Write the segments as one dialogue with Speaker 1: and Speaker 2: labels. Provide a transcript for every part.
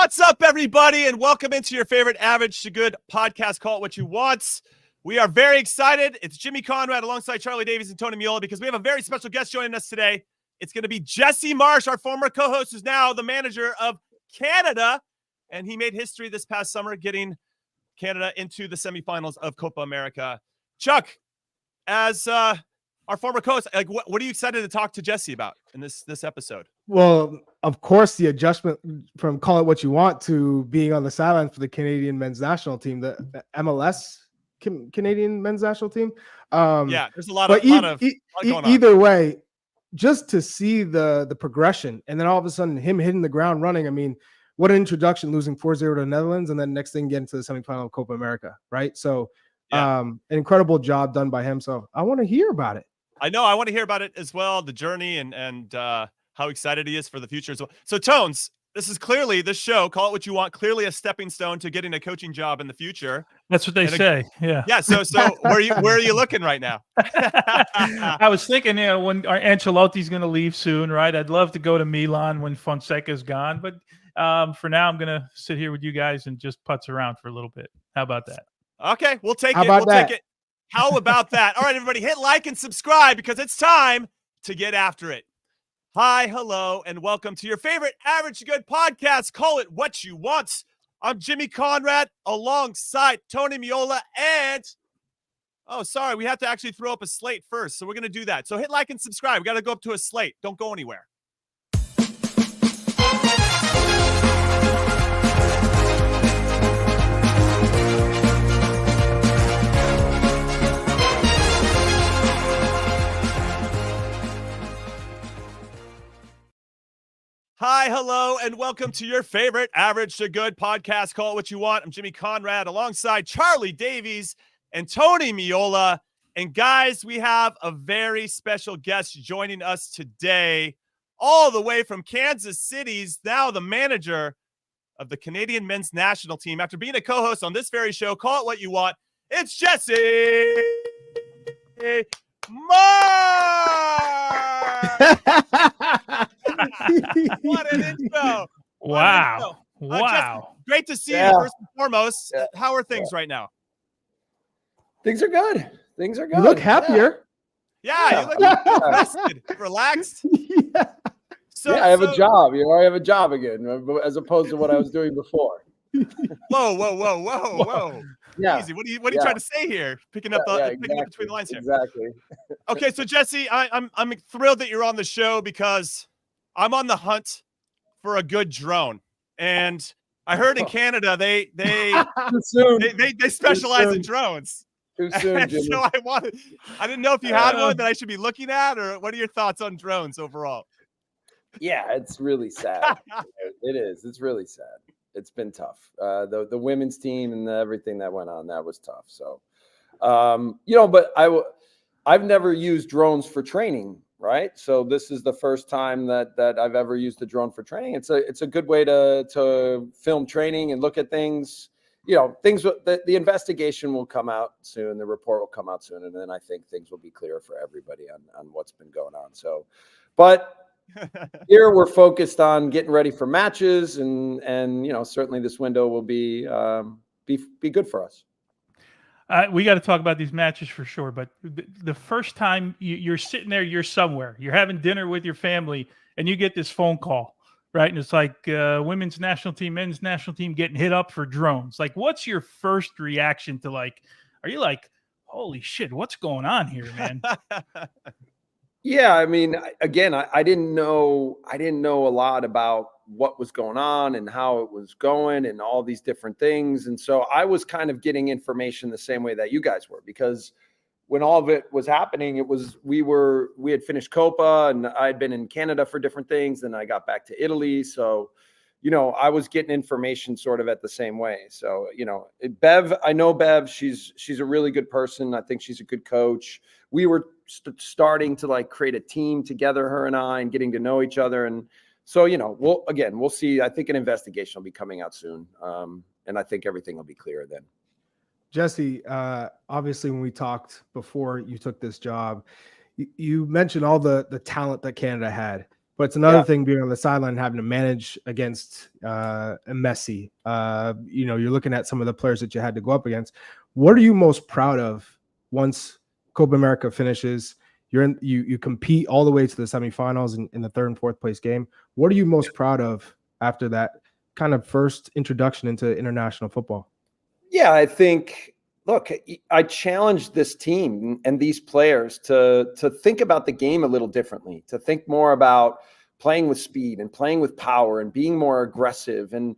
Speaker 1: What's up, everybody, and welcome into your favorite Average to Good podcast, Call It What You Want. We are very excited. It's Jimmy Conrad alongside Charlie Davies and Tony Miola because we have a very special guest joining us today. It's going to be Jesse Marsch, our former co-host, who's now the manager of Canada, and he made history this past summer getting Canada into the semifinals of Copa America. Chuck, as our former co-host, what are you excited to talk to Jesse about in this episode?
Speaker 2: Well, of course, the adjustment from Call It What You Want to being on the sideline for the Canadian men's national team, the MLS Canadian men's national team.
Speaker 1: There's a lot going on.
Speaker 2: Either way, just to see the progression, and then all of a sudden him hitting the ground running. I mean, what an introduction, losing 4-0 to the Netherlands, and then next thing getting to the semifinal of Copa America, right? So an incredible job done by him. So I want to hear about it.
Speaker 1: I know. I want to hear about it as well, the journey and how excited he is for the future as well. So, Tones, this is clearly, this show, Call It What You Want, clearly a stepping stone to getting a coaching job in the future.
Speaker 3: That's what they say. Yeah.
Speaker 1: Yeah. So where are you looking right now?
Speaker 3: I was thinking, when our Ancelotti's going to leave soon, right? I'd love to go to Milan when Fonseca's gone, but for now, I'm going to sit here with you guys and just putz around for a little bit. How about that?
Speaker 1: Okay, we'll take it. We'll take it. How about that? All right, everybody, hit like and subscribe because it's time to get after it. Hi, hello, and welcome to your favorite Average to Good podcast, Call It What You Want. I'm Jimmy Conrad alongside Tony Miola and, we have to actually throw up a slate first, so we're going to do that. So hit like and subscribe. We got to go up to a slate. Don't go anywhere. Hi, hello, and welcome to your favorite Average to Good podcast, Call It What You Want. I'm Jimmy Conrad alongside Charlie Davies and Tony Miola. And guys, we have a very special guest joining us today, all the way from Kansas City's now the manager of the Canadian men's national team. After being a co-host on this very show, Call It What You Want, it's Jesse Marsch! What an intro.
Speaker 3: Wow.
Speaker 1: Jesse, great to see you first and foremost. How are things right now?
Speaker 4: Things are good.
Speaker 2: You look happier.
Speaker 1: Yeah. You look rested, relaxed.
Speaker 4: I have a job. I have a job again, as opposed to what I was doing before.
Speaker 1: Whoa.
Speaker 4: Yeah.
Speaker 1: Easy. What are you trying to say here? Picking up between the lines here.
Speaker 4: Exactly.
Speaker 1: Okay, so Jesse, I'm thrilled that you're on the show because I'm on the hunt for a good drone, and I heard in Canada they specialize in drones.
Speaker 4: Too soon, Jimmy.
Speaker 1: So I didn't know if you had one that I should be looking at, or what are your thoughts on drones overall?
Speaker 4: Yeah, it's really sad. It is. It's really sad. It's been tough. The women's team and everything that went on, that was tough. So, but I've never used drones for training. Right. So this is the first time that I've ever used a drone for training. It's a good way to film training and look at things, the investigation will come out soon. The report will come out soon. And then I think things will be clearer for everybody on what's been going on. So, but here we're focused on getting ready for matches and certainly this window will be good for us.
Speaker 3: We got to talk about these matches for sure. But the first time you're sitting there, you're somewhere, you're having dinner with your family, and you get this phone call, right? And it's like women's national team, men's national team getting hit up for drones. Like, what's your first reaction to are you like, holy shit, what's going on here, man?
Speaker 4: Yeah, I mean, again, I didn't know a lot about what was going on and how it was going and all these different things. And so I was kind of getting information the same way that you guys were, because when all of it was happening, we had finished Copa and I'd been in Canada for different things. Then I got back to Italy. So, I was getting information sort of at the same way. So, Bev, I know Bev, she's a really good person. I think she's a good coach. We were starting to create a team together, her and I, and getting to know each other. And so, we'll see. I think an investigation will be coming out soon. And I think everything will be clear then.
Speaker 2: Jesse, obviously when we talked before you took this job, you mentioned all the talent that Canada had. but it's another
Speaker 4: Yeah.
Speaker 2: thing being on the sideline and having to manage against Messi. You're looking at some of the players that you had to go up against. What are you most proud of once Copa America finishes? You compete all the way to the semifinals in the 3rd and 4th place game. What are you most proud of after that kind of first introduction into international football?
Speaker 4: Yeah, I think, look, I challenged this team and these players to think about the game a little differently, to think more about playing with speed and playing with power and being more aggressive. And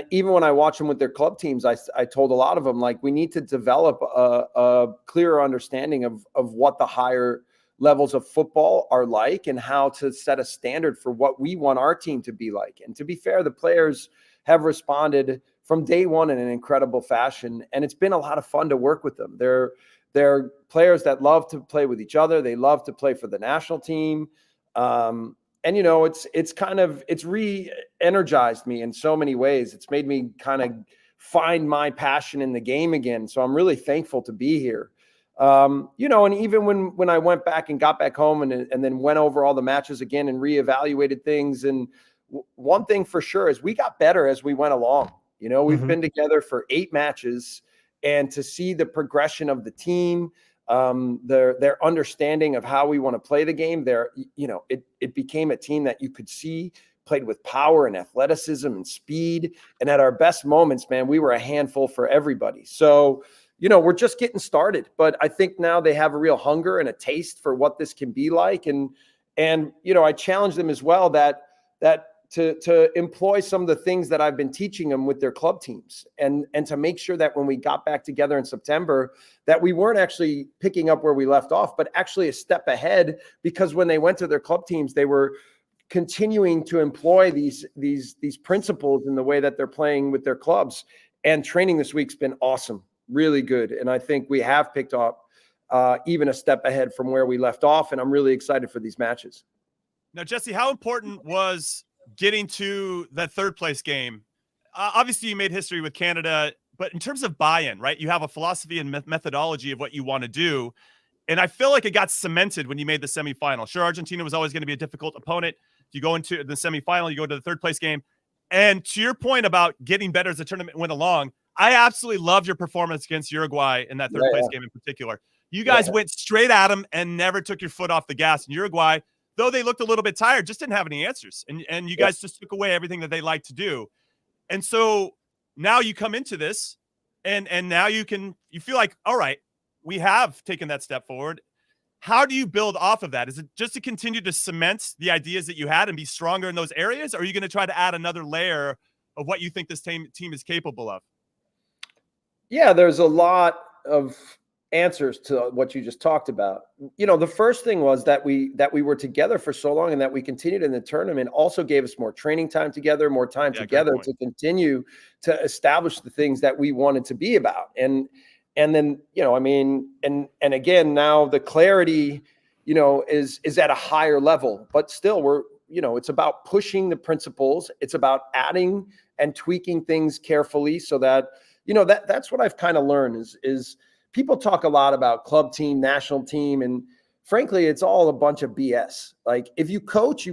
Speaker 4: even when I watch them with their club teams, I told a lot of them, like, we need to develop a clearer understanding of what the higher levels of football are like and how to set a standard for what we want our team to be like. And to be fair, the players have responded from day one in an incredible fashion. And it's been a lot of fun to work with them. They're players that love to play with each other. They love to play for the national team. And, it's re-energized me in so many ways. It's made me kind of find my passion in the game again. So I'm really thankful to be here. And even when I went back and got back home and then went over all the matches again and reevaluated things. And one thing for sure is we got better as we went along. We've been together for 8 matches, and to see the progression of the team, their understanding of how we want to play the game, it became a team that you could see played with power and athleticism and speed. And at our best moments, man, we were a handful for everybody. So, we're just getting started, but I think now they have a real hunger and a taste for what this can be like. And I challenge them as well that to employ some of the things that I've been teaching them with their club teams, and to make sure that when we got back together in September, that we weren't actually picking up where we left off, but actually a step ahead, because when they went to their club teams, they were continuing to employ these principles in the way that they're playing with their clubs. And training this week's been awesome, really good. And I think we have picked up even a step ahead from where we left off. And I'm really excited for these matches.
Speaker 1: Now, Jesse, how important was getting to that 3rd place game? Obviously, you made history with Canada, but in terms of buy-in, right? You have a philosophy and methodology of what you want to do. And I feel like it got cemented when you made the semifinal. Sure, Argentina was always going to be a difficult opponent. You go into the semifinal, you go to the 3rd place game. And to your point about getting better as the tournament went along, I absolutely loved your performance against Uruguay in that 3rd place game in particular. You guys went straight at them and never took your foot off the gas. And Uruguay, though they looked a little bit tired, just didn't have any answers. And you guys just took away everything that they like to do. And so now you come into this and now you feel like, all right, we have taken that step forward. How do you build off of that? Is it just to continue to cement the ideas that you had and be stronger in those areas? Or are you going to try to add another layer of what you think this team is capable of?
Speaker 4: Yeah, there's a lot of answers to what you just talked about. The first thing was that we were together for so long, and that we continued in the tournament also gave us more training time together, more time together to continue to establish the things that we wanted to be about. And then, and again, now the clarity, is at a higher level, but still it's about pushing the principles. It's about adding and tweaking things carefully so that, that's what I've kind of learned is people talk a lot about club team, national team, and frankly, it's all a bunch of BS. Like, if you coach,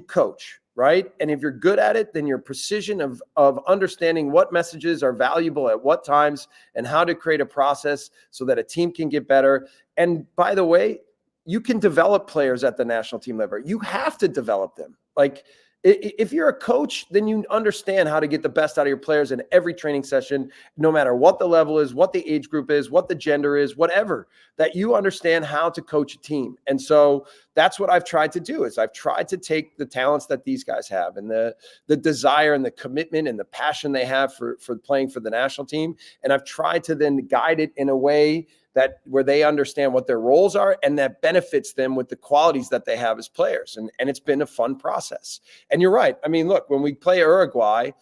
Speaker 4: right? And if you're good at it, then your precision of understanding what messages are valuable at what times and how to create a process so that a team can get better. And by the way, you can develop players at the national team level. You have to develop them. Like, if you're a coach, then you understand how to get the best out of your players in every training session, no matter what the level is, what the age group is, what the gender is, whatever, that you understand how to coach a team. And so that's what I've tried to do is I've tried to take the talents that these guys have and the desire and the commitment and the passion they have for playing for the national team. And I've tried to then guide it in a way that where they understand what their roles are and that benefits them with the qualities that they have as players. And it's been a fun process. And you're right. I mean, look, when we play Uruguay,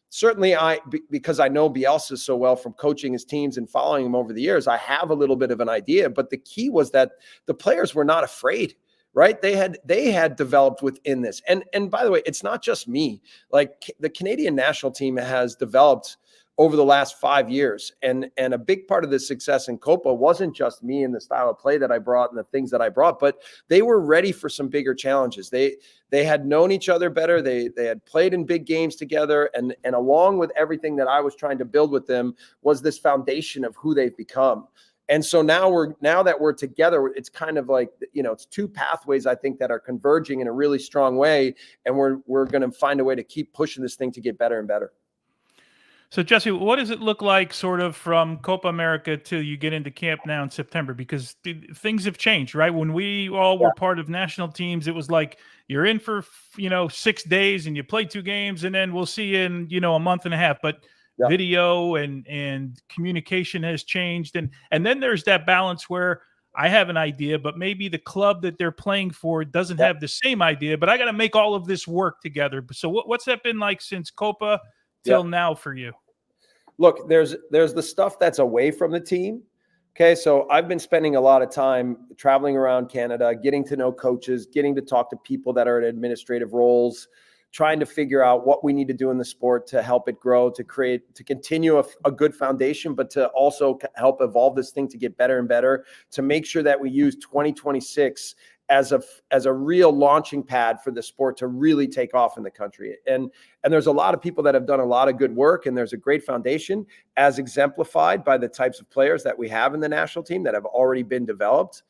Speaker 4: certainly because I know Bielsa so well from coaching his teams and following him over the years, I have a little bit of an idea. But the key was that the players were not afraid, right? They had developed within this. And by the way, it's not just me. Like, the Canadian national team has developed over the last 5 years. And a big part of the success in Copa wasn't just me and the style of play that I brought and the things that I brought, but they were ready for some bigger challenges. They had known each other better. They had played in big games together. And along with everything that I was trying to build with them was this foundation of who they've become. And so now that we're together, it's kind of like, it's two pathways, I think, that are converging in a really strong way. And we're going to find a way to keep pushing this thing to get better and better.
Speaker 3: So, Jesse, what does it look like sort of from Copa America till you get into camp now in September? Because things have changed, right? When we all were part of national teams, it was like you're in for, 6 days and you play 2 games and then we'll see you in, a month and a half. But video and communication has changed. And then there's that balance where I have an idea, but maybe the club that they're playing for doesn't have the same idea, but I got to make all of this work together. So what's that been like since Copa till now for you?
Speaker 4: Look, there's the stuff that's away from the team. Okay. So I've been spending a lot of time traveling around Canada, getting to know coaches, getting to talk to people that are in administrative roles, trying to figure out what we need to do in the sport to help it grow, to continue a good foundation, but to also help evolve this thing to get better and better, to make sure that we use 2026 as a real launching pad for the sport to really take off in the country. And there's a lot of people that have done a lot of good work, and there's a great foundation as exemplified by the types of players that we have in the national team that have already been developed.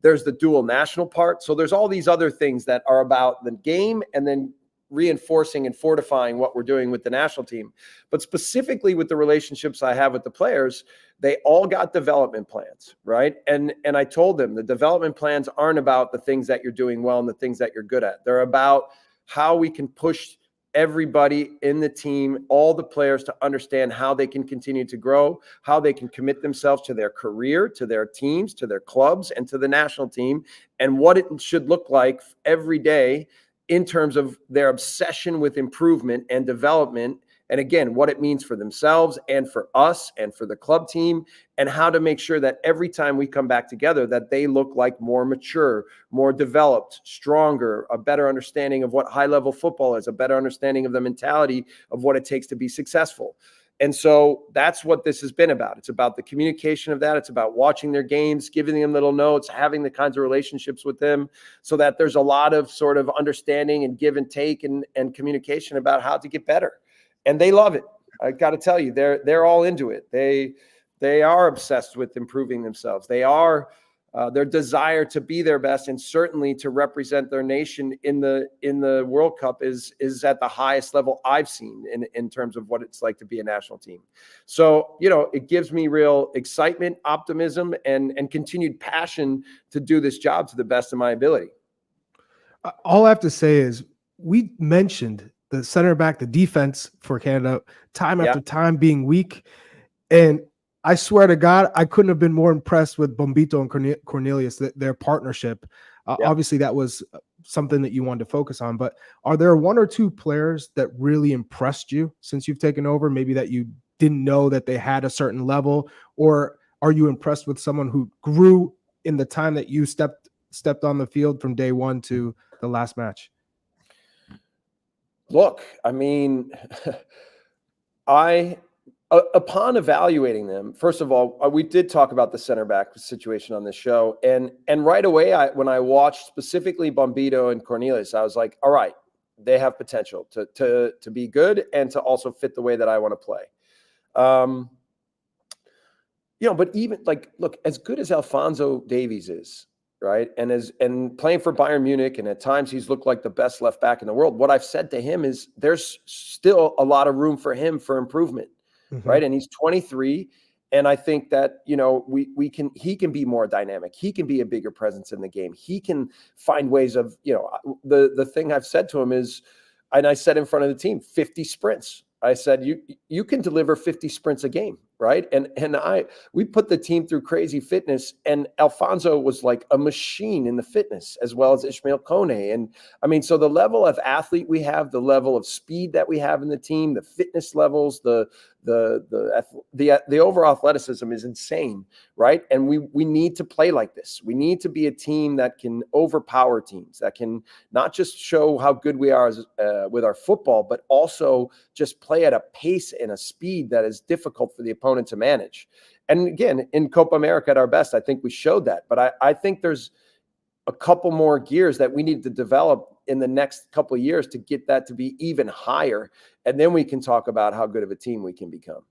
Speaker 4: There's the dual national part. So there's all these other things that are about the game and then reinforcing and fortifying what we're doing with the national team. But specifically with the relationships I have with the players, they all got development plans, right? And I told them the development plans aren't about the things that you're doing well and the things that you're good at. They're about how we can push everybody in the team, all the players, to understand how they can continue to grow, how they can commit themselves to their career, to their teams, to their clubs, and to the national team, and what it should look like every day in terms of their obsession with improvement and development. And again, what it means for themselves and for us and for the club team, and how to make sure that every time we come back together, that they look like more mature, more developed, stronger, a better understanding of what high-level football is, a better understanding of the mentality of what it takes to be successful. And so that's what this has been about. It's about the communication of that. It's about watching their games, giving them little notes, having the kinds of relationships with them, so that there's a lot of sort of understanding and give and take and communication about how to get better. And they love it. I got to tell you, they're all into it. They are obsessed with improving themselves. They are their desire to be their best, and certainly to represent their nation in the World Cup is at the highest level I've seen in terms of what it's like to be a national team. So, it gives me real excitement, optimism, and continued passion to do this job to the best of my ability.
Speaker 2: All I have to say is we mentioned the center back, the defense for Canada, time after time being weak. And I swear to God, I couldn't have been more impressed with Bombito and Cornelius, their partnership. Obviously, that was something that you wanted to focus on. But are there 1 or 2 players that really impressed you since you've taken over? Maybe that you didn't know that they had a certain level, or are you impressed with someone who grew in the time that you stepped on the field from day one to the last match?
Speaker 4: Look, I mean, upon evaluating them, first of all, we did talk about the center back situation on this show. And right away, when I watched specifically Bombito and Cornelius, I was like, all right, they have potential to be good and to also fit the way that I want to play. But even look, as good as Fonzie Davies is, right, and playing for Bayern Munich, and at times he's looked like the best left back in the world, what I've said to him is there's still a lot of room for him for improvement. Right. And he's 23. And I think that, he can be more dynamic. He can be a bigger presence in the game. He can find ways of, the thing I've said to him is, and I said in front of the team, 50 sprints. I said, you can deliver 50 sprints a game. right? And we put the team through crazy fitness, and Alfonso was like a machine in the fitness, as well as Ishmael Kone. And I mean, so the level of athlete we have, the level of speed that we have in the team, the fitness levels, the overall athleticism is insane, right? And we need to play like this. We need to be a team that can overpower teams, that can not just show how good we are with our football, but also just play at a pace and a speed that is difficult for the opponent to manage. And again, in Copa America at our best, I think we showed that. But I think there's a couple more gears that we need to develop in the next couple of years to get that to be even higher. And then we can talk about how good of a team we can become.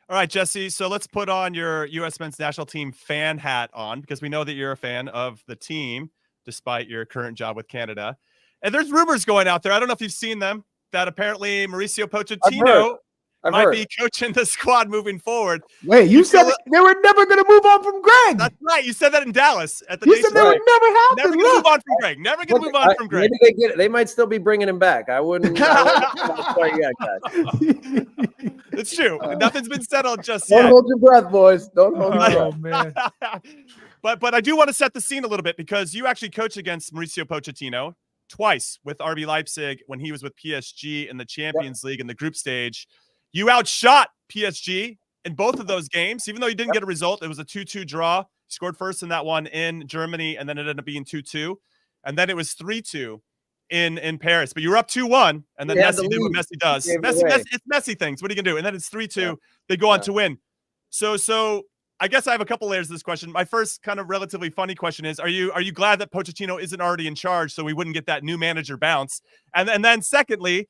Speaker 1: All right, Jesse. So let's put on your U.S. men's national team fan hat on, because we know that you're a fan of the team, despite your current job with Canada. And there's rumors going out there. I don't know if you've seen them, that apparently Mauricio Pochettino might be coaching the squad moving forward.
Speaker 2: Wait, you said they were never going to move on from Greg.
Speaker 1: That's right. You said that in Dallas at the.
Speaker 2: You said they would never happen.
Speaker 1: Never going to move on from Greg. Never going to move on from Greg.
Speaker 4: Maybe they get it. They might still be bringing him back. I wouldn't. Yet, guys.
Speaker 1: It's true. Nothing's been settled just yet.
Speaker 4: Don't hold your breath, boys. Don't hold your breath.
Speaker 1: Man. But I do want to set the scene a little bit, because you actually coached against Mauricio Pochettino twice with RB Leipzig when he was with PSG in the Champions League in the group stage. You outshot PSG in both of those games, even though you didn't get a result. It was a 2-2 draw. You scored first in that one in Germany, and then it ended up being 2-2. And then it was 3-2 in Paris. But you were up 2-1, and then Messi did what Messi does. It's Messi things. What are you going to do? And then it's 3-2. Yeah. They go on to win. So I guess I have a couple layers to this question. My first kind of relatively funny question is, are you glad that Pochettino isn't already in charge, so we wouldn't get that new manager bounce? And then secondly,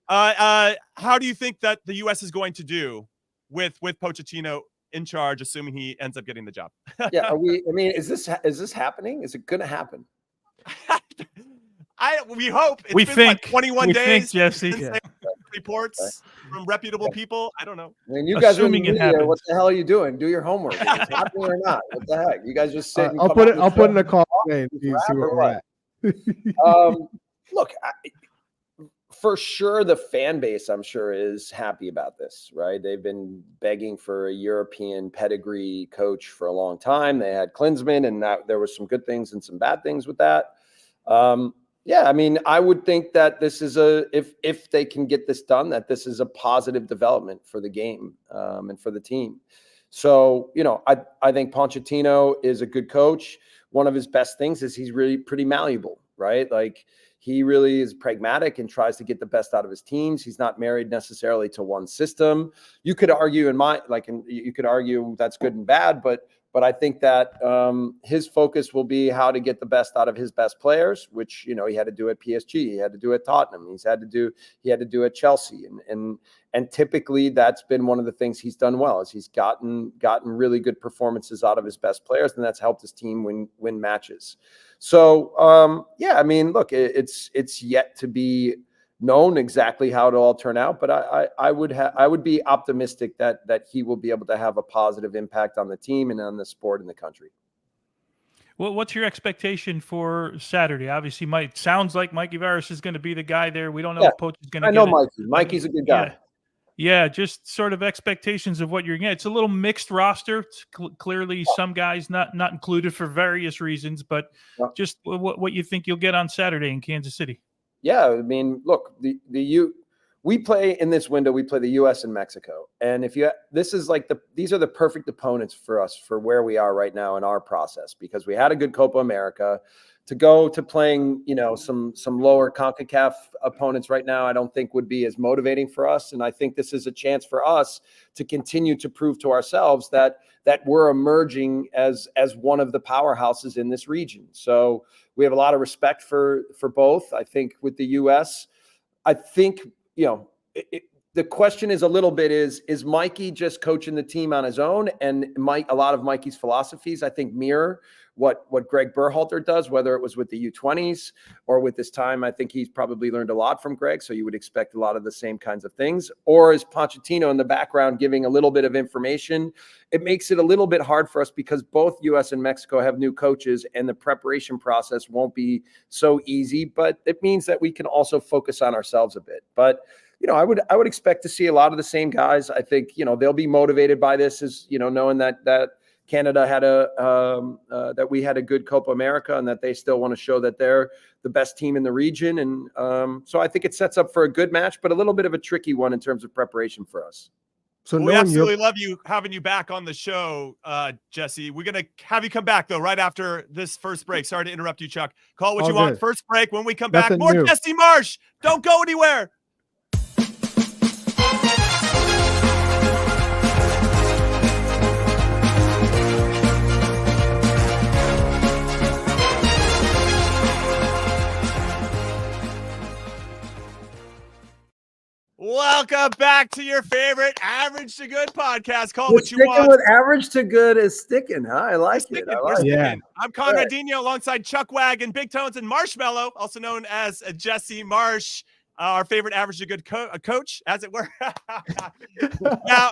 Speaker 1: how do you think that the U.S. is going to do with Pochettino in charge, assuming he ends up getting the job?
Speaker 4: Yeah, is this happening? Is it going to happen?
Speaker 1: We hope.
Speaker 3: We think
Speaker 1: 21 days.
Speaker 3: Jesse.
Speaker 1: Reports from reputable people. I don't know.
Speaker 4: I mean, you guys are in the media. What the hell are you doing? Do your homework. Is it happening or not? What the heck? You guys just sit.
Speaker 2: I'll put in a call today and see where we're at.
Speaker 4: Look, for sure, the fan base, I'm sure, is happy about this, right? They've been begging for a European pedigree coach for a long time. They had Klinsmann, and there was some good things and some bad things with that. Yeah, I mean, I would think that this is if they can get this done, that this is a positive development for the game and for the team. So, I think Pochettino is a good coach. One of his best things is he's really pretty malleable, right? Like, he really is pragmatic and tries to get the best out of his teams. He's not married necessarily to one system. You could argue you could argue that's good and bad, but I think that his focus will be how to get the best out of his best players, which, he had to do at PSG, he had to do at Tottenham, he had to do at Chelsea, and typically that's been one of the things he's done well, is he's gotten really good performances out of his best players, and that's helped his team win matches. So yeah, I mean, look, it's yet to be known exactly how it'll all turn out, but I would be optimistic that he will be able to have a positive impact on the team and on the sport in the country.
Speaker 3: Well, what's your expectation for Saturday? Obviously, sounds like Mikey Vargas is going to be the guy there. We don't know if Poch is going to.
Speaker 4: I know Mikey. Mikey's a good guy.
Speaker 3: Yeah, just sort of expectations of what you're getting. It's a little mixed roster. It's clearly some guys not included for various reasons, but just what you think you'll get on Saturday in Kansas City. Yeah,
Speaker 4: I mean, look, we play in this window. We play the U.S. and Mexico, and these are the perfect opponents for us for where we are right now in our process, because we had a good Copa America. To go to playing, some lower CONCACAF opponents right now, I don't think would be as motivating for us, and I think this is a chance for us to continue to prove to ourselves that we're emerging as one of the powerhouses in this region. So we have a lot of respect for both. I think with the U.S., I think, the question is a little bit is Mikey just coaching the team on his own? And a lot of Mikey's philosophies, I think, mirror what Greg Berhalter does, whether it was with the U20s or with this time. I think he's probably learned a lot from Greg, so you would expect a lot of the same kinds of things. Or is Pochettino in the background giving a little bit of information? It makes it a little bit hard for us because both U.S. and Mexico have new coaches, and the preparation process won't be so easy, but it means that we can also focus on ourselves a bit. But I would expect to see a lot of the same guys. I think, they'll be motivated by this, as, knowing that Canada had that we had a good Copa America, and that they still want to show that they're the best team in the region. And so I think it sets up for a good match, but a little bit of a tricky one in terms of preparation for us.
Speaker 2: So
Speaker 1: we absolutely love having you back on the show, Jesse. We're going to have you come back, though, right after this first break. Sorry to interrupt you, Chuck. Call what you want. First break. When we come back, more Jesse Marsch. Don't go anywhere. Welcome back to your favorite Average to Good podcast. Call what you want.
Speaker 4: With Average to Good is sticking, huh? I like it.
Speaker 1: Yeah. I'm Conrad Dino alongside Chuck Wagon, Big Tones, and Marshmallow, also known as Jesse Marsch, our favorite Average to Good coach, as it were.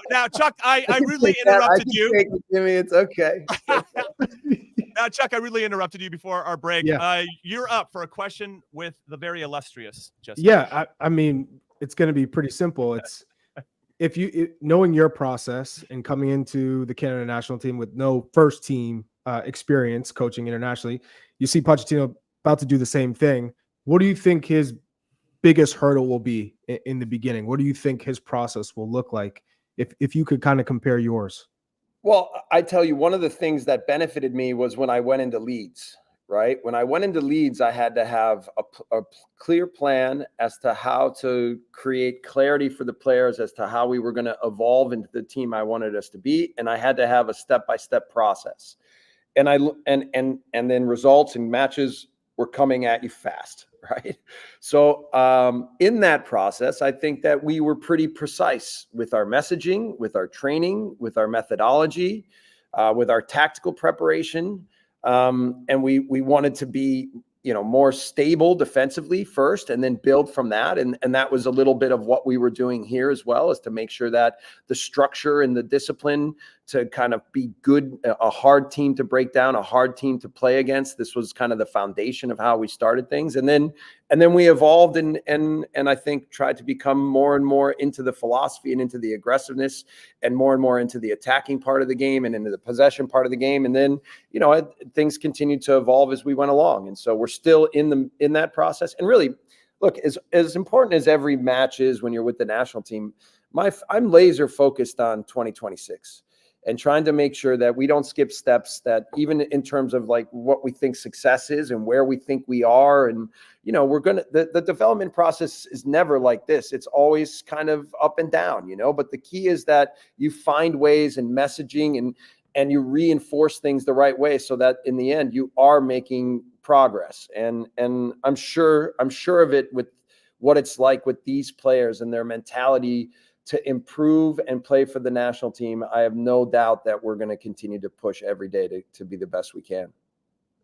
Speaker 1: now, Chuck, I really interrupted you.
Speaker 4: Jimmy, it's okay.
Speaker 1: Now, Chuck, I really interrupted you before our break.
Speaker 2: Yeah.
Speaker 1: You're up for a question with the very illustrious Jesse.
Speaker 2: Yeah, I mean, it's going to be pretty simple. It's knowing your process and coming into the Canada national team with no first team experience coaching internationally, you see Pochettino about to do the same thing. What do you think his biggest hurdle will be in the beginning? What do you think his process will look like if you could kind of compare yours?
Speaker 4: Well, I tell you, one of the things that benefited me was when I went into Leeds. Right? When I went into Leeds, I had to have a clear plan as to how to create clarity for the players as to how we were going to evolve into the team I wanted us to be. And I had to have a step-by-step process. And then results and matches were coming at you fast, right? So in that process, I think that we were pretty precise with our messaging, with our training, with our methodology, with our tactical preparation. And we wanted to be, more stable defensively first, and then build from that. And that was a little bit of what we were doing here as well, is to make sure that the structure and the discipline to kind of be good, a hard team to break down, a hard team to play against. This was kind of the foundation of how we started things. And then we evolved and I think tried to become more and more into the philosophy and into the aggressiveness, and more into the attacking part of the game and into the possession part of the game. And then, things continued to evolve as we went along. And so we're still in that process. And really, look, as important as every match is when you're with the national team, I'm laser focused on 2026. And trying to make sure that we don't skip steps, that even in terms of like what we think success is and where we think we are. And, the development process is never like this. It's always kind of up and down, but the key is that you find ways and messaging and you reinforce things the right way, so that in the end you are making progress. And I'm sure of it with what it's like with these players and their mentality to improve and play for the national team. I have no doubt that we're going to continue to push every day to be the best we can.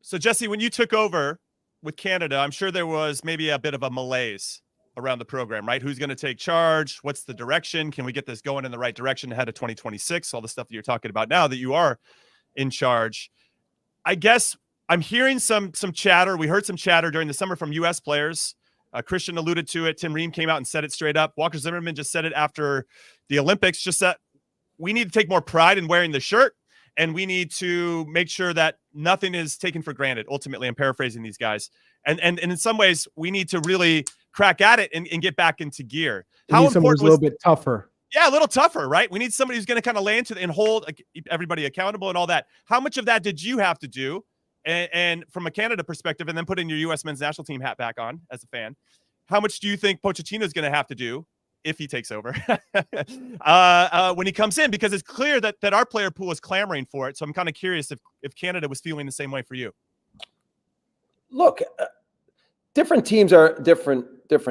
Speaker 1: So, Jesse, when you took over with Canada, I'm sure there was maybe a bit of a malaise around the program, right? Who's going to take charge? What's the direction? Can we get this going in the right direction ahead of 2026? All the stuff that you're talking about now that you are in charge. I guess I'm hearing some chatter. We heard some chatter during the summer from U.S. players. Christian alluded to it. Tim Ream came out and said it straight up. Walker Zimmerman just said it after the Olympics, just that we need to take more pride in wearing the shirt, and we need to make sure that nothing is taken for granted. Ultimately, I'm paraphrasing these guys. And in some ways, we need to really crack at it and get back into gear.
Speaker 2: How important was a little bit tougher?
Speaker 1: Yeah, a little tougher, right? We need somebody who's going to kind of lay into it and hold everybody accountable and all that. How much of that did you have to do? And from a Canada perspective, and then putting your U.S. men's national team hat back on as a fan, how much do you think Pochettino is going to have to do if he takes over when he comes in? Because it's clear that our player pool is clamoring for it. So I'm kind of curious if Canada was feeling the same way for you.
Speaker 4: Look, different teams are different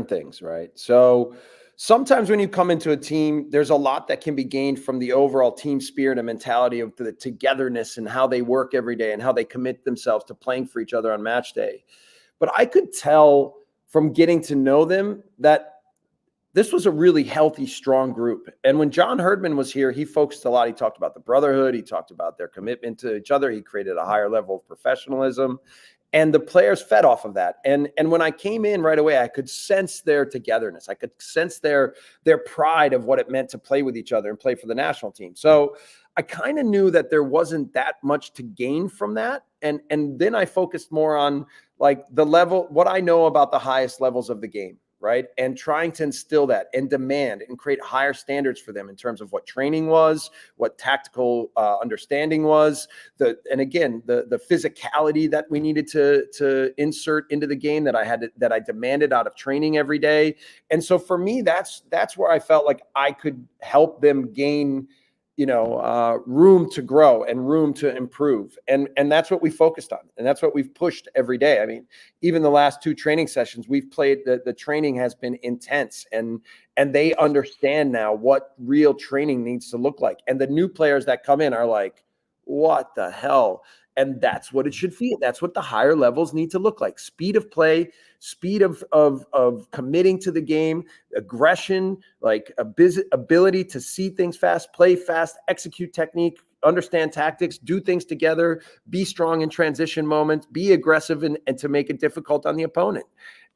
Speaker 4: things, right? So sometimes when you come into a team, there's a lot that can be gained from the overall team spirit and mentality of the togetherness and how they work every day and how they commit themselves to playing for each other on match day. But I could tell from getting to know them that this was a really healthy, strong group. And when John Herdman was here, he focused a lot. He talked about the brotherhood. He talked about their commitment to each other. He created a higher level of professionalism. And the players fed off of that. And when I came in right away, I could sense their togetherness. I could sense their pride of what it meant to play with each other and play for the national team. So I kind of knew that there wasn't that much to gain from that. And then I focused more on like the level, what I know about the highest levels of the game, right? And trying to instill that and demand and create higher standards for them in terms of what training was, what tactical understanding was, and again, the physicality that we needed to insert into the game that I demanded out of training every day. And so for me, that's where I felt like I could help them gain, room to grow and room to improve. And that's what we focused on. And that's what we've pushed every day. I mean, even the last 2 training sessions we've played, the training has been intense, and they understand now what real training needs to look like. And the new players that come in are like, what the hell? And that's what it should feel. That's what the higher levels need to look like. Speed of play, speed of committing to the game, aggression, like ability to see things fast, play fast, execute technique, understand tactics, do things together, be strong in transition moments, be aggressive and to make it difficult on the opponent.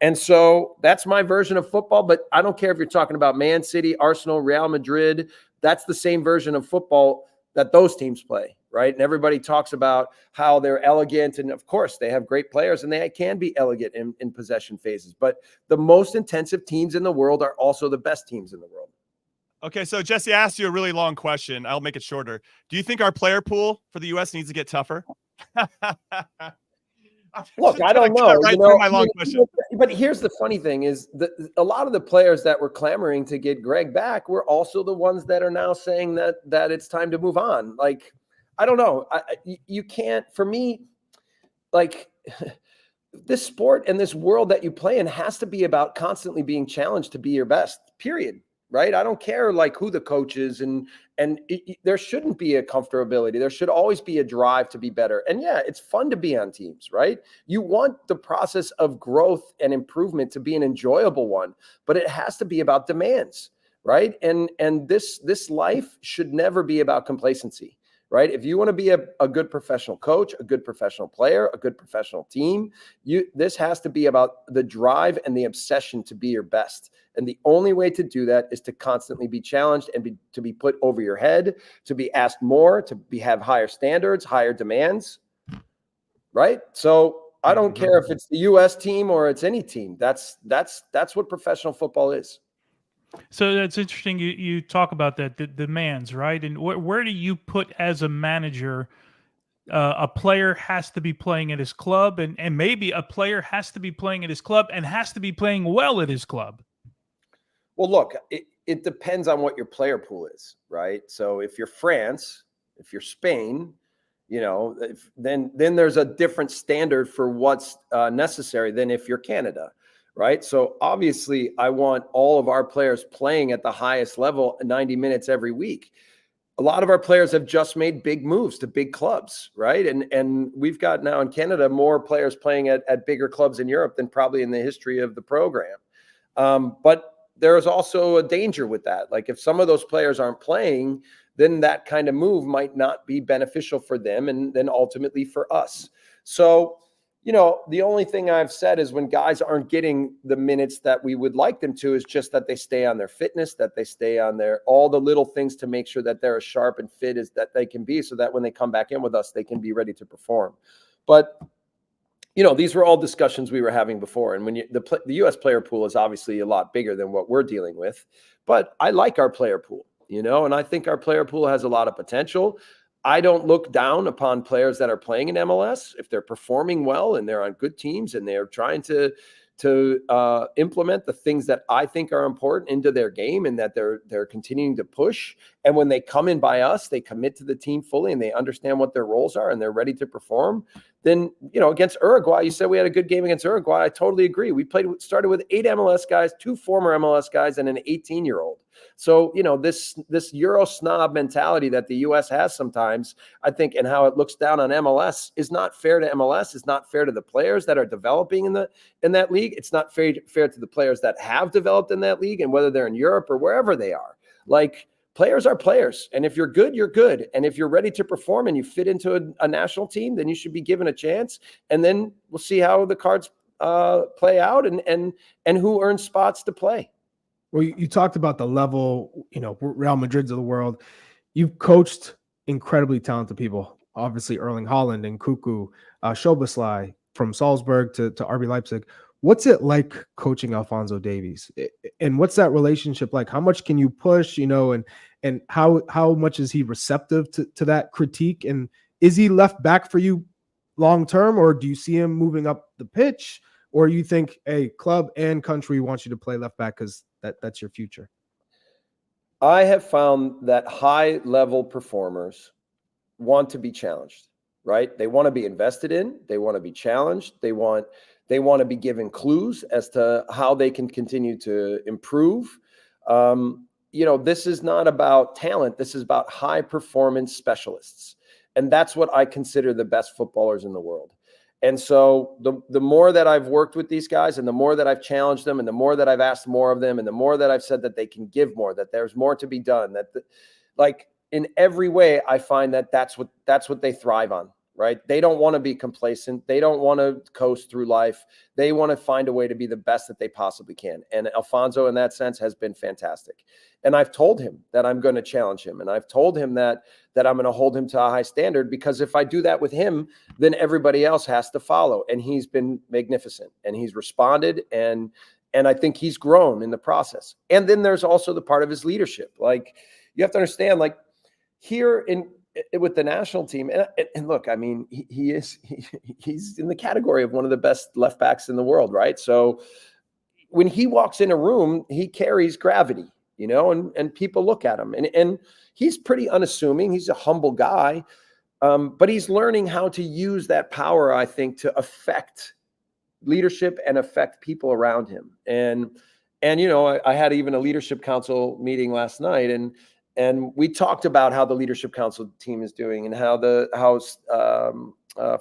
Speaker 4: And so that's my version of football. But I don't care if you're talking about Man City, Arsenal, Real Madrid. That's the same version of football that those teams play, right? And everybody talks about how they're elegant. And of course, they have great players and they can be elegant in possession phases. But the most intensive teams in the world are also the best teams in the world.
Speaker 1: Okay, so Jesse, I asked you a really long question. I'll make it shorter. Do you think our player pool for the U.S. needs to get tougher?
Speaker 4: Look, I don't know.
Speaker 1: My long question.
Speaker 4: But here's the funny thing is that a lot of the players that were clamoring to get Greg back were also the ones that are now saying that it's time to move on. Like, I don't know. You can't, for me, like this sport and this world that you play in has to be about constantly being challenged to be your best, period. Right? I don't care like who the coach is, and there shouldn't be a comfortability. There should always be a drive to be better. And yeah, it's fun to be on teams, right? You want the process of growth and improvement to be an enjoyable one, but it has to be about demands, right? And this life should never be about complacency. Right? If you want to be a good professional coach, a good professional player, a good professional team, this has to be about the drive and the obsession to be your best. And the only way to do that is to constantly be challenged and to be put over your head, to be asked more, to have higher standards, higher demands. Right? So I don't care if it's the U.S. team or it's any team. That's what professional football is.
Speaker 3: So that's interesting. You talk about that, the demands, right? And where do you put as a manager, a player has to be playing at his club, and maybe a player has to be playing at his club and has to be playing well at his club?
Speaker 4: Well, look, it depends on what your player pool is, right? So if you're France, if you're Spain, then there's a different standard for what's necessary than if you're Canada. Right. So obviously, I want all of our players playing at the highest level 90 minutes every week. A lot of our players have just made big moves to big clubs. Right. And we've got now in Canada more players playing at bigger clubs in Europe than probably in the history of the program. But there is also a danger with that. Like if some of those players aren't playing, then that kind of move might not be beneficial for them and then ultimately for us. So the only thing I've said is when guys aren't getting the minutes that we would like them to is just that they stay on their fitness, that they stay on all the little things to make sure that they're as sharp and fit as that they can be so that when they come back in with us, they can be ready to perform. But, these were all discussions we were having before. And when the U.S. player pool is obviously a lot bigger than what we're dealing with, but I like our player pool, and I think our player pool has a lot of potential. I don't look down upon players that are playing in MLS if they're performing well and they're on good teams and they're trying to implement the things that I think are important into their game and that they're continuing to push. And when they come in by us, they commit to the team fully and they understand what their roles are and they're ready to perform. Then, against Uruguay, you said we had a good game against Uruguay. I totally agree. We started with 8 MLS guys, 2 former MLS guys, and an 18-year-old. So, this Euro snob mentality that the U.S. has sometimes, I think, and how it looks down on MLS is not fair to MLS. It's not fair to the players that are developing in that league. It's not fair to the players that have developed in that league and whether they're in Europe or wherever they are. Like, players are players. And if you're good, you're good. And if you're ready to perform and you fit into a national team, then you should be given a chance. And then we'll see how the cards play out and who earns spots to play.
Speaker 2: Well, you talked about the level, Real Madrids of the world. You've coached incredibly talented people, obviously Erling Haaland and Kuku, Szoboszlai from Salzburg to RB Leipzig. What's it like coaching Alphonso Davies? And what's that relationship like? How much can you push, and how much is he receptive to that critique? And is he left back for you long term, or do you see him moving up the pitch? Or you think, hey, club and country wants you to play left back because that's your future?
Speaker 4: I have found that high-level performers want to be challenged, right? They want to be invested in. They want to be challenged. They want to be given clues as to how they can continue to improve. This is not about talent. This is about high-performance specialists. And that's what I consider the best footballers in the world. And so the more that I've worked with these guys and the more that I've challenged them and the more that I've asked more of them and the more that I've said that they can give more, that there's more to be done, like in every way, I find that that's what they thrive on, right? They don't want to be complacent. They don't want to coast through life. They want to find a way to be the best that they possibly can. And Alphonso, in that sense, has been fantastic. And I've told him that I'm going to challenge him. And I've told him that I'm going to hold him to a high standard, because if I do that with him, then everybody else has to follow. And he's been magnificent and he's responded. And I think he's grown in the process. And then there's also the part of his leadership. Like, you have to understand, like, here with the national team, and look, I mean, he's in the category of one of the best left backs in the world, right? So when he walks in a room, he carries gravity, and people look at him, and he's pretty unassuming. He's a humble guy, but he's learning how to use that power, I think, to affect leadership and affect people around him. And I had even a leadership council meeting last night, and we talked about how the leadership council team is doing and how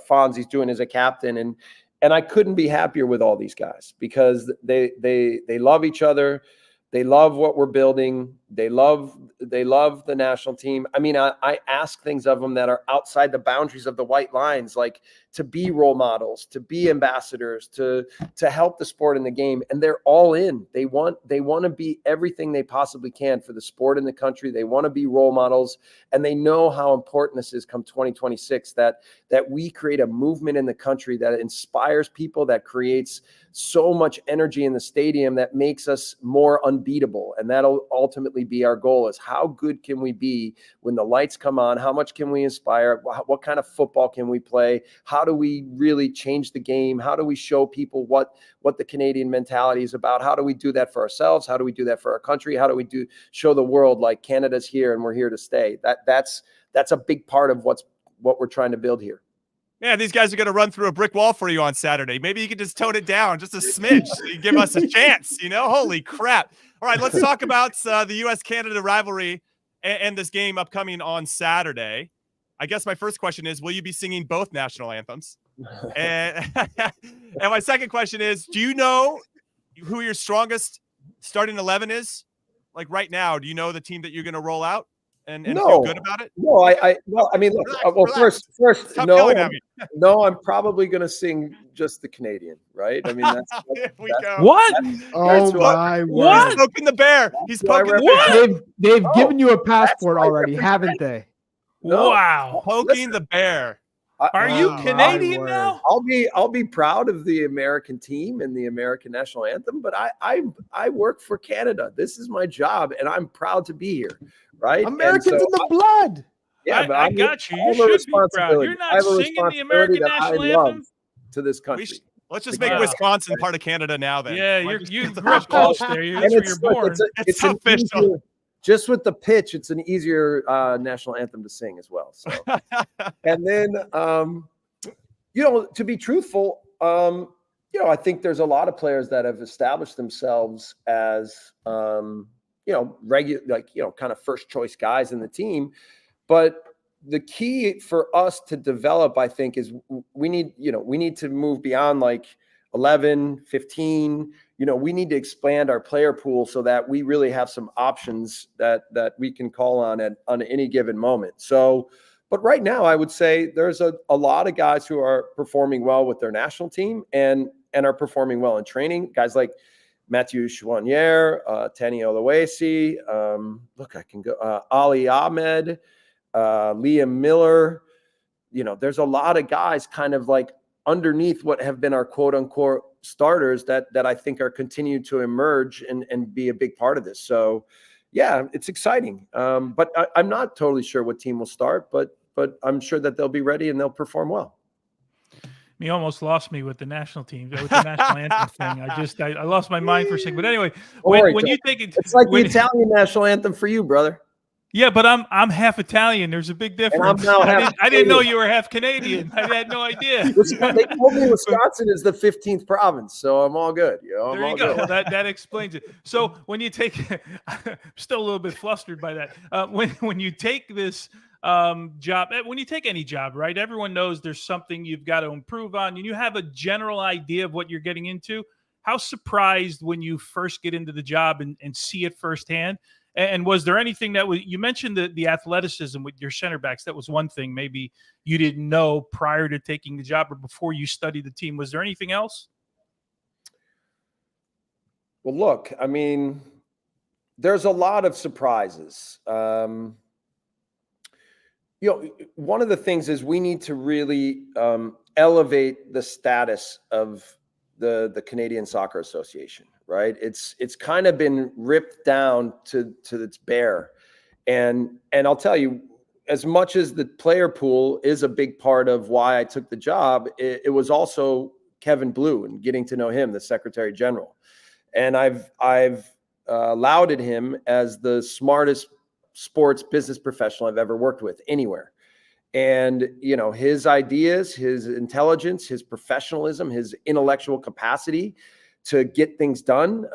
Speaker 4: Fonzie's doing as a captain. And I couldn't be happier with all these guys, because they love each other. They love what we're building. They love the national team. I mean, I ask things of them that are outside the boundaries of the white lines, like to be role models, to be ambassadors, to help the sport in the game. And they're all in. They want to be everything they possibly can for the sport in the country. They want to be role models, and they know how important this is come 2026, that we create a movement in the country that inspires people, that creates so much energy in the stadium, that makes us more unbeatable. And that'll ultimately be our goal, is how good can we be when the lights come on? How much can we inspire? What kind of football can we play? How do we really change the game? How do we show people what the Canadian mentality is about? How do we do that for ourselves? How do we do that for our country? How do we show the world, like, Canada's here and we're here to stay? That's a big part of what we're trying to build here.
Speaker 1: Yeah, these guys are going to run through a brick wall for you on Saturday. Maybe you could just tone it down just a smidge so you give us a chance, Holy crap. All right, let's talk about the U.S.-Canada rivalry and this game upcoming on Saturday. I guess my first question is, will you be singing both national anthems? And my second question is, do you know who your strongest starting 11 is? Like right now, do you know the team that you're going to roll out? And feel good about it?
Speaker 4: No, I mean, look, first, no, I'm probably going to sing just the Canadian, right? I mean,
Speaker 3: here we go. What?
Speaker 2: Oh my word!
Speaker 1: What? He's poking the bear. He's poking the bear.
Speaker 2: They've given you a passport already, haven't they?
Speaker 4: No.
Speaker 3: Wow,
Speaker 1: poking the bear.
Speaker 3: Are you Canadian now?
Speaker 4: I'll be proud of the American team and the American national anthem, but I work for Canada. This is my job, and I'm proud to be here. Right,
Speaker 2: Americans in the blood.
Speaker 3: Yeah, but I got you. You should be proud. You're not singing the American national anthem
Speaker 4: to this country.
Speaker 1: Let's just make Wisconsin part of Canada now. Then,
Speaker 3: yeah, you're real close there. That's where you're born.
Speaker 1: It's official.
Speaker 4: Just with the pitch, it's an easier national anthem to sing as well. So, and then, to be truthful, I think there's a lot of players that have established themselves as, regular, kind of first choice guys in the team. But the key for us to develop, I think, is we need to move beyond like 11, 15, we need to expand our player pool so that we really have some options that we can call on any given moment. So, but right now I would say there's a lot of guys who are performing well with their national team and are performing well in training. Guys like Mathieu Chouanier, Tani Oluwaseyi, I can go, Ali Ahmed, Liam Miller. There's a lot of guys kind of like underneath what have been our quote unquote starters that I think are continuing to emerge and be a big part of this. So yeah, it's exciting. But I'm not totally sure what team will start, but I'm sure that they'll be ready and they'll perform well.
Speaker 3: You almost lost me with the national team, with the national anthem thing. I lost my mind for a second. But anyway, when you think
Speaker 4: it's like the Italian national anthem for you, brother.
Speaker 3: Yeah, but I'm half Italian. There's a big difference. I didn't know you were half Canadian. I had no idea.
Speaker 4: They told me Wisconsin is the 15th province, so I'm all good.
Speaker 3: There you go. That explains it. So when you take, I'm still a little bit flustered by that. When you take this job, when you take any job, right? Everyone knows there's something you've got to improve on, and you have a general idea of what you're getting into. How surprised when you first get into the job and see it firsthand? And was there anything you mentioned the athleticism with your center backs? That was one thing maybe you didn't know prior to taking the job or before you studied the team. Was there anything else?
Speaker 4: Well, look, I mean, there's a lot of surprises. One of the things is we need to really elevate the status of the Canadian Soccer Association. Right. It's kind of been ripped down to its bare. And I'll tell you, as much as the player pool is a big part of why I took the job, it was also Kevin Blue and getting to know him, the Secretary General. And I've lauded him as the smartest sports business professional I've ever worked with anywhere. And, his ideas, his intelligence, his professionalism, his intellectual capacity to get things done,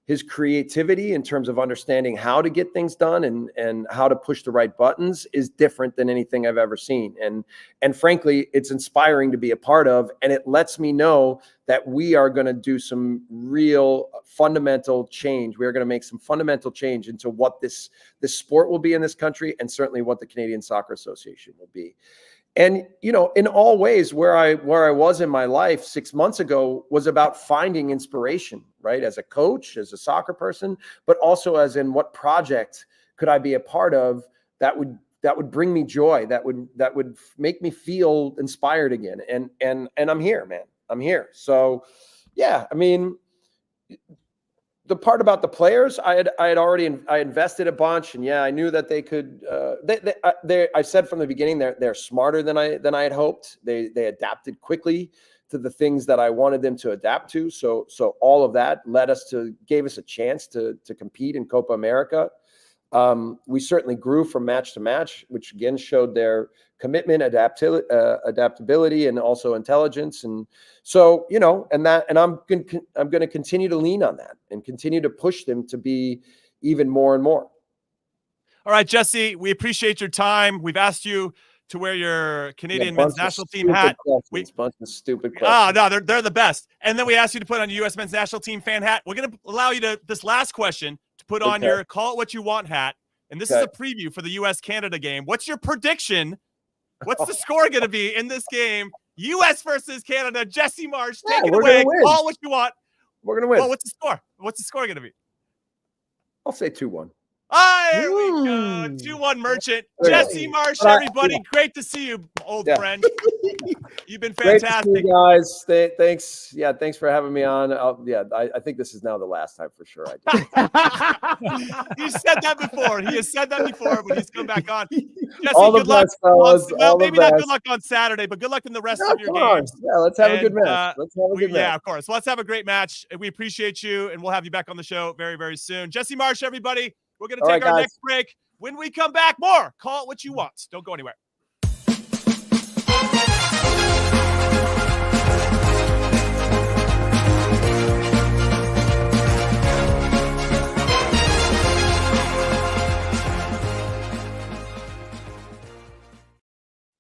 Speaker 4: his creativity in terms of understanding how to get things done and how to push the right buttons is different than anything I've ever seen. And frankly, it's inspiring to be a part of, and it lets me know that we are going to do some real fundamental change. We are going to make some fundamental change into what this sport will be in this country, and certainly what the Canadian Soccer Association will be. And, in all ways, where I was in my life 6 months ago was about finding inspiration, right? As a coach, as a soccer person, but also as in what project could I be a part of that would bring me joy, that would make me feel inspired again. And I'm here, man. I'm here. So, yeah, I mean, the part about the players, I invested a bunch, and yeah, I knew that they could. I said from the beginning they're smarter than I had hoped. They adapted quickly to the things that I wanted them to adapt to. So all of that gave us a chance to compete in Copa America. We certainly grew from match to match, which again showed their commitment, adaptability, and also intelligence. And so, and I'm going to continue to lean on that and continue to push them to be even more and more.
Speaker 1: All right, Jesse, we appreciate your time. We've asked you to wear your Canadian men's national team hat.
Speaker 4: Bunch of stupid questions.
Speaker 1: No, they're the best. And then we asked you to put on your U.S. men's national team fan hat. We're going to allow you to, this last question, to put on your Call It What You Want hat. And this is a preview for the U.S.-Canada game. What's your prediction? What's the score going to be in this game? U.S. versus Canada. Jesse Marsch, take it away. Call what you want.
Speaker 4: We're going to win.
Speaker 1: Well, what's the score? What's the score going to be?
Speaker 4: I'll say 2-1.
Speaker 1: Here we go. 2-1 Merchant. Jesse Marsch, everybody. Great to see you, old friend. You've been fantastic.
Speaker 4: Great to see you guys. Thanks. Yeah, thanks for having me on. I think this is now the last time for sure.
Speaker 1: You said that before. He has said that before, but he's come back on. Jesse,
Speaker 4: all the best, fellas.
Speaker 1: Well, maybe not good luck on Saturday, but good luck in the rest of your games.
Speaker 4: Yeah, let's have a good match.
Speaker 1: Yeah, of course. Let's have a great match. We appreciate you, and we'll have you back on the show very, very soon. Jesse Marsch, everybody. We're going to take our next break. When we come back, more Call It What You Want. Don't go anywhere.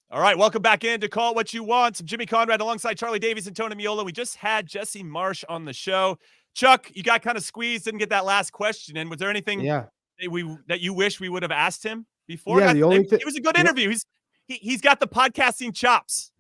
Speaker 1: All right, welcome back in to Call It What You Want. I'm Jimmy Conrad alongside Charlie Davies and Tony Miola. We just had Jesse Marsch on the show. Chuck, you got kind of squeezed, didn't get that last question in. Was there anything
Speaker 2: Yeah.
Speaker 1: that you wish we would have asked him before?
Speaker 2: Yeah, the only thing
Speaker 1: it was a good interview. He's got the podcasting chops,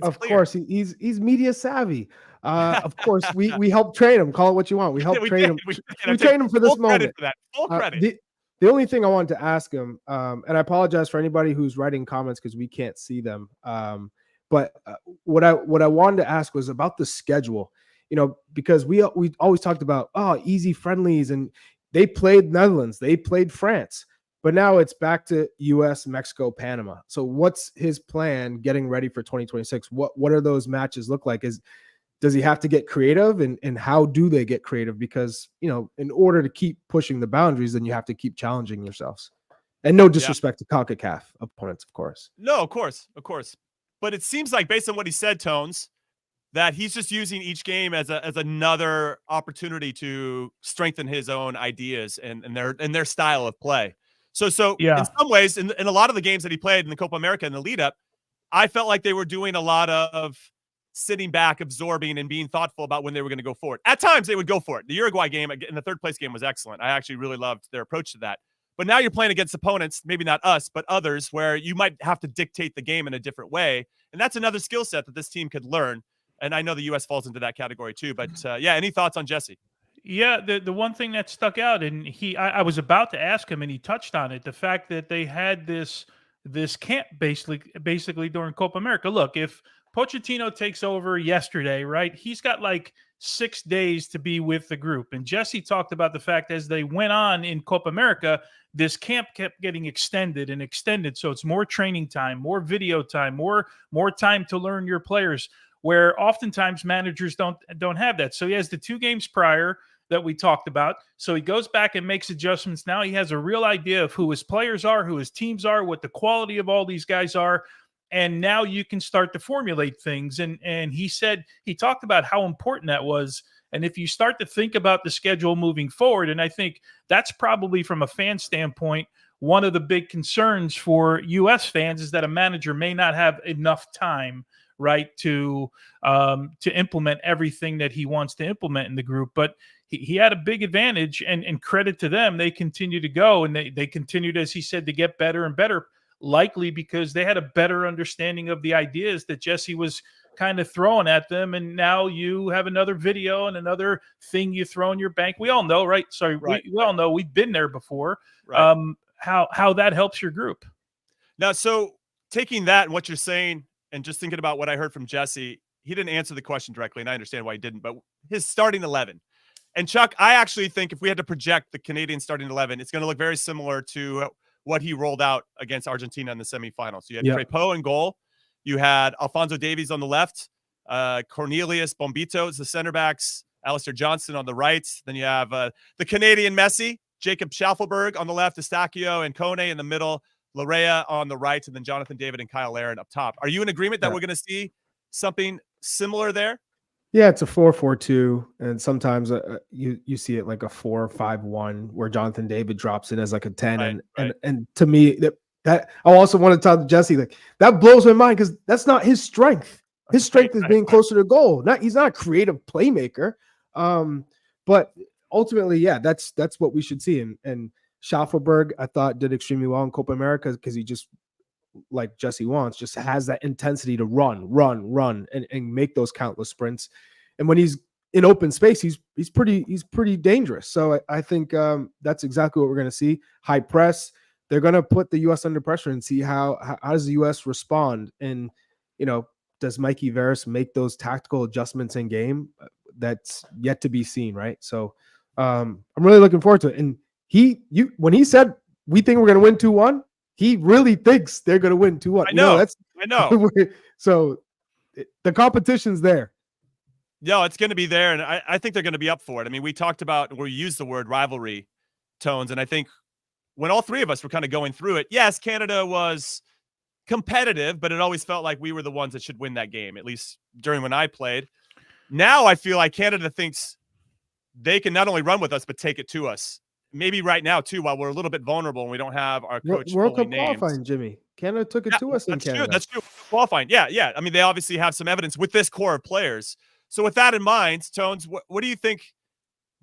Speaker 2: of course he's media savvy. Of course we help train him. Call it what you want. We help train him. We train him for this moment.
Speaker 1: For that. Full credit.
Speaker 2: The only thing I wanted to ask him, and I apologize for anybody who's writing comments because we can't see them. But what I wanted to ask was about the schedule. Because we always talked about easy friendlies, and they played Netherlands, they played France, but now it's back to US, Mexico, Panama. So what's his plan getting ready for 2026? What are those matches look like? Does he have to get creative, and how do they get creative? Because in order to keep pushing the boundaries, then you have to keep challenging yourselves. And no disrespect to CONCACAF opponents, of course.
Speaker 1: No, of course. But it seems like, based on what he said, Tones, that he's just using each game as another opportunity to strengthen his own ideas and their style of play. So in some ways, in a lot of the games that he played in the Copa America in the lead up, I felt like they were doing a lot of sitting back, absorbing, and being thoughtful about when they were going to go forward. At times they would go for it. The Uruguay game in the third place game was excellent. I actually really loved their approach to that. But now you're playing against opponents, maybe not us, but others, where you might have to dictate the game in a different way. And that's another skill set that this team could learn. And I know the U.S. falls into that category too. But any thoughts on Jesse?
Speaker 3: Yeah, the one thing that stuck out, and I was about to ask him, and he touched on it, the fact that they had this camp basically during Copa America. Look, if Pochettino takes over yesterday, right, he's got like 6 days to be with the group. And Jesse talked about the fact as they went on in Copa America, this camp kept getting extended and extended. So it's more training time, more video time, more time to learn your players, where oftentimes managers don't have that. So he has the 2 games prior that we talked about. So he goes back and makes adjustments. Now he has a real idea of who his players are, who his teams are, what the quality of all these guys are. And now you can start to formulate things. And he talked about how important that was. And if you start to think about the schedule moving forward, and I think that's probably from a fan standpoint, one of the big concerns for U.S. fans is that a manager may not have enough time, right, to implement everything that he wants to implement in the group. But he had a big advantage, and credit to them. They continue to go, and they continued, as he said, to get better and better, likely because they had a better understanding of the ideas that Jesse was kind of throwing at them. And now you have another video and another thing you throw in your bank. We all know, right? Sorry, right. We all know, we've been there before. Right. How that helps your group.
Speaker 1: Now, so taking that and what you're saying, and just thinking about what I heard from Jesse, he didn't answer the question directly, and I understand why he didn't, but his starting 11. And Chuck, I actually think if we had to project the Canadian starting 11, it's going to look very similar to what he rolled out against Argentina in the semifinals. So you had Crépeau in goal. You had Fonzie Davies on the left, Cornelius Bombito is the center backs, Alistair Johnston on the right. Then you have the Canadian Messi, Jacob Schaffelberg on the left, Estacio and Kone in the middle, Larea on the right, and then Jonathan David and Kyle Larin up top. Are you in agreement that we're going to see something similar there?
Speaker 2: Yeah, it's a 4-4-2, and sometimes you see it like a 4-5-1 where Jonathan David drops in as like a 10, and to me that I also want to tell Jesse, like, that blows my mind because that's not his strength. His strength is being closer to goal. He's not a creative playmaker, but ultimately, yeah, that's what we should see. And Schaffelberg, I thought, did extremely well in Copa America because he just, like Jesse wants, just has that intensity to run and make those countless sprints. And when he's in open space, he's pretty dangerous. So I think that's exactly what we're going to see. High press. They're going to put the U.S. under pressure and see how does the U.S. respond. And, does Mikey Veras make those tactical adjustments in game? That's yet to be seen, right? So I'm really looking forward to it. And when he said we think we're going to win 2-1, he really thinks they're going to win 2-1.
Speaker 1: I know.
Speaker 2: So the competition's there.
Speaker 1: No, it's going to be there, and I think they're going to be up for it. I mean, we talked about, we used the word rivalry, Tones, and I think when all three of us were kind of going through it, yes, Canada was competitive, but it always felt like we were the ones that should win that game, at least during when I played. Now I feel like Canada thinks they can not only run with us, but take it to us. Maybe right now, too, while we're a little bit vulnerable and we don't have our coach
Speaker 2: World Cup qualifying, Jimmy. Canada took it to us in Canada.
Speaker 1: That's true. Qualifying. Yeah. I mean, they obviously have some evidence with this core of players. So with that in mind, Tones, what do you think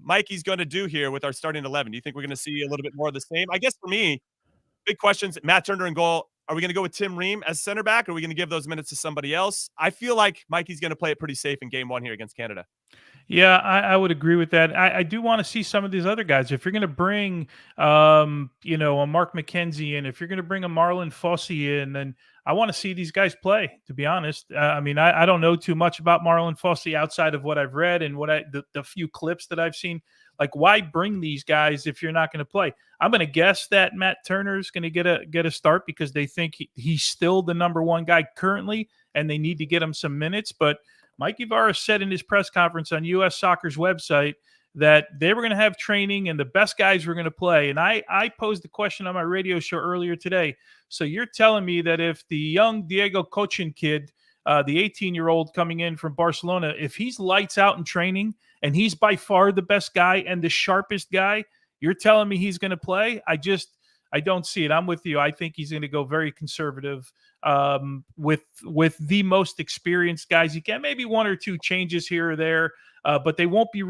Speaker 1: Mikey's going to do here with our starting 11? Do you think we're going to see a little bit more of the same? I guess for me, big questions. Matt Turner in goal. Are we going to go with Tim Ream as center back? Or are we going to give those minutes to somebody else? I feel like Mikey's going to play it pretty safe in game 1 here against Canada.
Speaker 3: Yeah, I would agree with that. I do want to see some of these other guys. If you're going to bring, a Mark McKenzie in, if you're going to bring a Marlon Fossey in, then I want to see these guys play, to be honest. I don't know too much about Marlon Fossey outside of what I've read and the few clips that I've seen. Like, why bring these guys if you're not going to play? I'm going to guess that Matt Turner is going to get a start because they think he's still the number one guy currently, and they need to get him some minutes. But Mike Ibarra said in his press conference on U.S. Soccer's website that they were going to have training and the best guys were going to play. And I posed the question on my radio show earlier today. So you're telling me that if the young Diego Cochin kid, the 18-year-old coming in from Barcelona, if he's lights out in training and he's by far the best guy and the sharpest guy, you're telling me he's going to play? I don't see it. I'm with you. I think he's going to go very conservative with the most experienced guys he can. Maybe 1 or 2 changes here or there, but they won't be.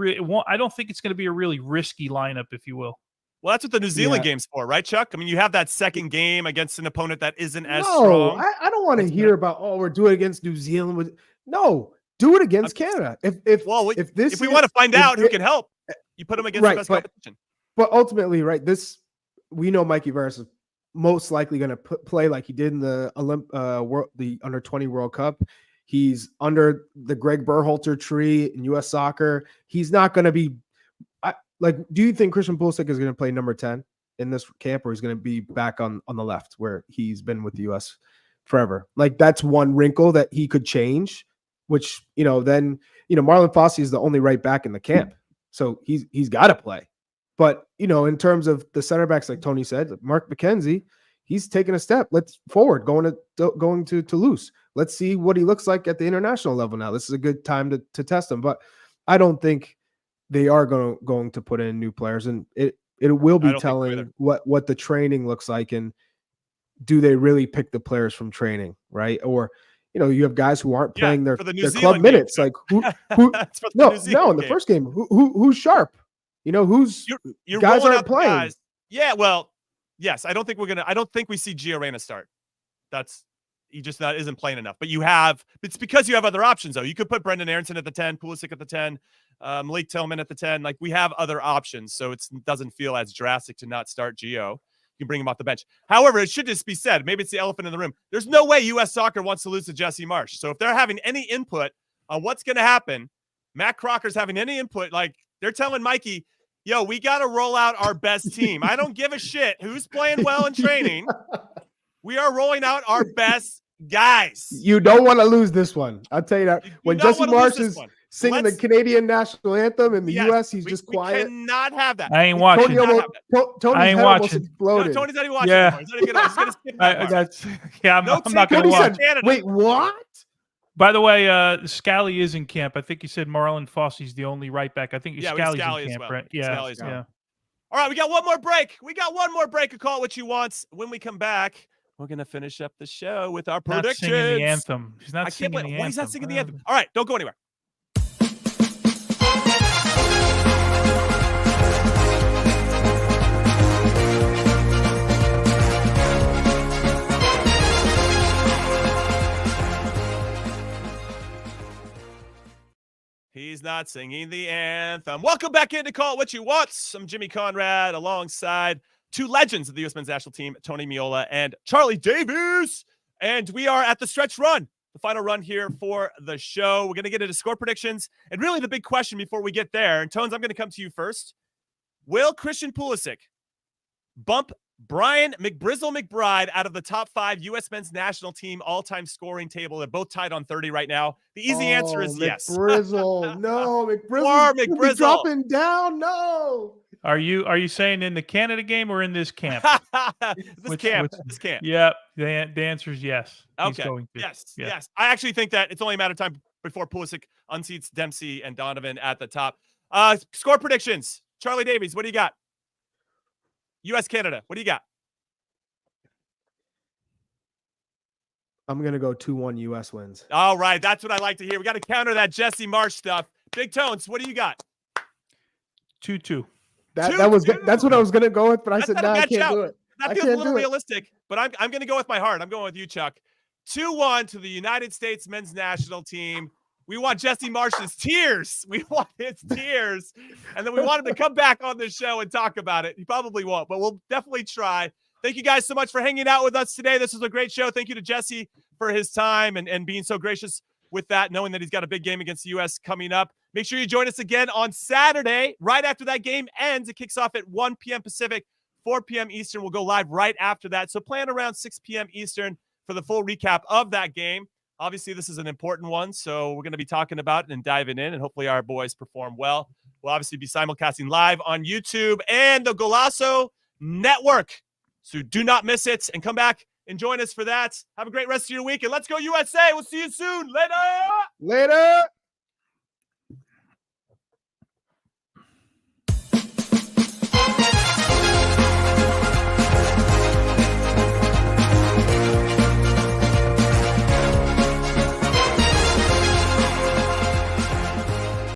Speaker 3: I don't think it's going to be a really risky lineup, if you will.
Speaker 1: Well, that's what the New Zealand game's for, right, Chuck? I mean, you have that second game against an opponent that isn't as strong.
Speaker 2: I don't want to hear about, we're doing it against New Zealand. No, do it against Canada. If we want to find out who can help, you put them against the best competition. But ultimately, right, we know Mikey Veras is most likely going to play like he did in the Under-20 World Cup. He's under the Greg Berhalter tree in U.S. Soccer. He's not going to be do you think Christian Pulisic is going to play number 10 in this camp, or he's going to be back on the left where he's been with the U.S. forever? Like, that's one wrinkle that he could change, which, then, Marlon Fossey is the only right back in the camp. So he's got to play. But, in terms of the center backs, like Tony said, Mark McKenzie, he's taking a step. Let's forward going to Toulouse. Let's see what he looks like at the international level now. This is a good time to test him. But I don't think they are going to put in new players, and it will be telling what the training looks like, and do they really pick the players from training, right? Or you have guys who aren't playing their club minutes. Like who no, in the first game, who's sharp? Who's
Speaker 1: you're
Speaker 2: guys aren't playing.
Speaker 1: Guys. Yeah, well, yes, I don't think we see Gio Reyna start. He just isn't playing enough. But it's because you have other options, though. You could put Brendan Aronson at the 10, Pulisic at the 10, Malik Tillman at the 10. Like, we have other options, so it doesn't feel as drastic to not start Gio. You can bring him off the bench. However, it should just be said, maybe it's the elephant in the room. There's no way U.S. Soccer wants to lose to Jesse Marsch. So if they're having any input on what's going to happen, Matt Crocker's having any input, like, they're telling Mikey, yo, we got to roll out our best team. I don't give a shit who's playing well in training. We are rolling out our best guys.
Speaker 2: You don't want to lose this one. I'll tell you that. When Jesse Marsch is singing the Canadian national anthem in the U.S., he's just quiet.
Speaker 1: We cannot have that.
Speaker 3: I ain't watching.
Speaker 2: Tony's head almost exploded.
Speaker 1: No, Tony's not even watching anymore. He's going to skip that
Speaker 3: I'm not going to watch.
Speaker 2: Wait, what?
Speaker 3: By the way, Scally is in camp. I think you said Marlon Fossey's the only right back. I think Scally's in camp, right? Yeah.
Speaker 1: All right, we got one more break. Call it what you want. When we come back, we're going to finish up the show with our predictions.
Speaker 3: Not singing the anthem. He's not singing the anthem.
Speaker 1: Well, he's not singing the anthem. All right, don't go anywhere. He's not singing the anthem. Welcome back in to Call It What You Want. I'm Jimmy Conrad alongside two legends of the U.S. men's national team, Tony Meola and Charlie Davies. And we are at the stretch run, the final run here for the show. We're going to get into score predictions. And really the big question before we get there, and Tones, I'm going to come to you first. Will Christian Pulisic bump Brian McBrizzle McBride out of the top 5 U.S. men's national team all-time scoring table? They're both tied on 30 right now. The easy answer is yes.
Speaker 2: McBrizzle. No,
Speaker 1: McBrizzle.
Speaker 2: Dropping down. No.
Speaker 3: Are you saying in the Canada game or in this camp?
Speaker 1: This camp.
Speaker 3: Yeah, the answer is yes.
Speaker 1: Okay. Yes. I actually think that it's only a matter of time before Pulisic unseats Dempsey and Donovan at the top. Score predictions. Charlie Davies, what do you got? U.S. Canada, what do you got?
Speaker 2: I'm going to go 2-1 U.S. wins.
Speaker 1: All right, that's what I like to hear. We got to counter that Jesse Marsch stuff. Big Tones, what do you got?
Speaker 3: 2-2.
Speaker 2: That's what I was gonna go with, but I said, no, I can't do it.
Speaker 1: That feels a little realistic, but I'm going to go with my heart. I'm going with you, Chuck. 2-1 to the United States men's national team. We want Jesse Marsch's tears. We want his tears. And then we want him to come back on the show and talk about it. He probably won't, but we'll definitely try. Thank you guys so much for hanging out with us today. This was a great show. Thank you to Jesse for his time and being so gracious with that, knowing that he's got a big game against the U.S. coming up. Make sure you join us again on Saturday, right after that game ends. It kicks off at 1 p.m. Pacific, 4 p.m. Eastern. We'll go live right after that. So plan around 6 p.m. Eastern for the full recap of that game. Obviously, this is an important one, so we're going to be talking about it and diving in, and hopefully our boys perform well. We'll obviously be simulcasting live on YouTube and the Golazo Network, so do not miss it, and come back and join us for that. Have a great rest of your week, and let's go USA. We'll see you soon. Later.